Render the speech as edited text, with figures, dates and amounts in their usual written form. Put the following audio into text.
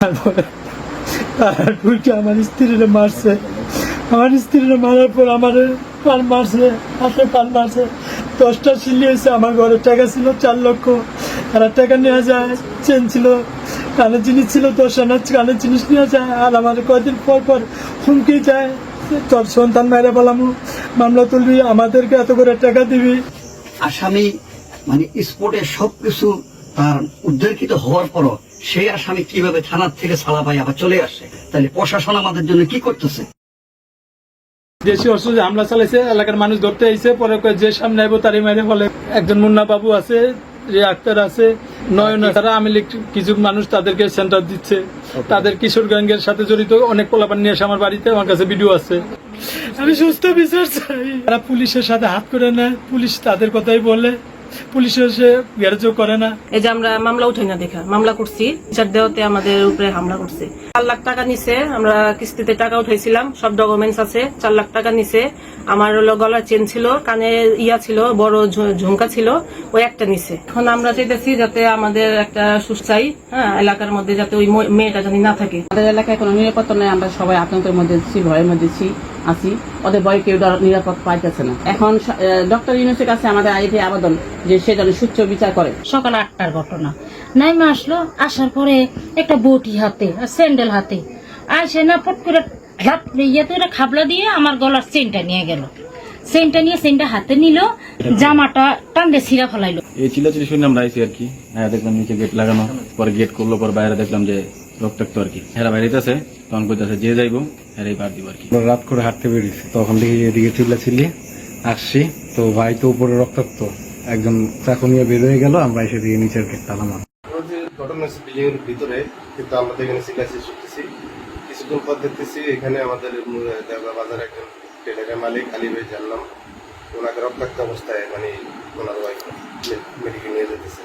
তারপরে তার উল্টে আমার স্ত্রীরে মারছে। আমার স্ত্রীরে মারার পর আমার পান মারছে, হাতে পান মারছে। 10টা সিলি হয়েছে। আমার ঘরে টাকা ছিল 4 লক্ষ। আর টাকা নেওয়া যায়, চেন ছিল, কানের জিনিস ছিল 10 আনা কানের জিনিস নেওয়া যায়। আর আমার কয়েকদিন পর পর হুমকি যায়, তোর সন্তান মেরে বলামু, মামলা তুলবি, আমাদেরকে এত করে টাকা দিবি। আসামি মানে স্পোর্টে সবকিছু তার উদ্ধারকৃত হওয়ার পরও সেই আসামি কিভাবে থানার থেকে ছাড়া পাই আবার চলে আসে, তাহলে প্রশাসন আমাদের জন্য কি করতেছে? দেশি অস্ত্র হামলা চালাইছে, এলাকার মানুষ ধরতে আইছে, পরে যে সামনে আইব তারই মেরে ফলে। একজন মুন্না বাবু আছে, যে আক্তার আছে, নয়ন, তারা আওয়ামী লীগ কিছু মানুষ তাদেরকে সেন্টার দিচ্ছে। তাদের কিশোর গ্যাংয়ের সাথে জড়িত অনেক পোলাপান নিয়ে আসে আমার বাড়িতে, আমার কাছে ভিডিও আছে। আমি সুস্থ বিচার চাই। তারা পুলিশের সাথে হাত করে নেয়, পুলিশ তাদের কথাই বলে, পুলিশ এসে গ্যারেজ করে না। এই যে আমরা মামলা উঠাই না দেখা মামলা করছি, বিচার দেওয়াতে আমাদের উপরে হামলা করছে। 4 লাখ টাকা নিছে, আমরা কিস্তিতে টাকা উঠাইছিলাম, সব ডকুমেন্টস আছে। 4 লাখ টাকা নিছে। আমার হলো গলার চেন ছিল, কানে ইয়া ছিল, বড় ঝুমকা ছিল, ওই একটা নিছে। এখন আমরা চাইতেছি যাতে আমাদের একটা সুস্থায়ী এলাকার মধ্যে যাতে ওই মেয়েটা জানি না থাকে। আমাদের এলাকায় কোনো নিরাপত্তা নেই, আমরা সবাই আতঙ্কের মধ্যে ভয়ের মধ্যে আছি। ওদের ভয়ে কেউ নিরাপদ পাইতেছে না। এখন ডক্টর ইউনূসের কাছে আমাদের আইডি আবেদন যে সে যেন সুচ্চ বিচার করে। সকাল 8টার ঘটনা, নাইমা আসলো, আসার পরে একটা বটি হাতে আর স্যান্ডেল হাতে আসে না, পট করে ইয়েতে খাবলা দিয়ে আমার গলার চেনটা নিয়ে গেল। চেনটা নিয়ে চেনটা হাতে নিল, জামাটা টানতে ছিঁড়া ফেলাইলো। এই চিল্লাচিল্লি শুনে আমরা আইসি আর কি। হ্যাঁ, দেখলাম নিচে গেট লাগানো, পরে গেট করলো, পরে বাইরে দেখলাম যে রক্তাক্ত আর কি। হেরা বাইরে আছে, তখন কইতাছে যে যাইবো হেরাই বার দিব আর কি। রাত করে হাঁটতে বেরিয়েছি, তখন দেখি এদিকে চিল্লাচিল্লি আসছি, তো ভাই তো উপরে রক্তাক্ত, একজন চাকু নিয়ে বের হয়ে গেল, আমরা এসে দিয়ে নিচের গেট তালা মার। ঘটনা হচ্ছে বিল্ডিং এর ভিতরে, কিন্তু আমরা তো এখানে চিল্লাচিল্লি শুনতেছি। কিছুক্ষণ পর দেখতেছি এখানে আমাদের দেওয়া বাজার একজন টেলারের মালিক আলী ভাই জানলাম, ওনাকে রক্তাক্ত অবস্থায় মানে ওনার ওয়াইফ মেডিকেল নিয়ে যেতেছে।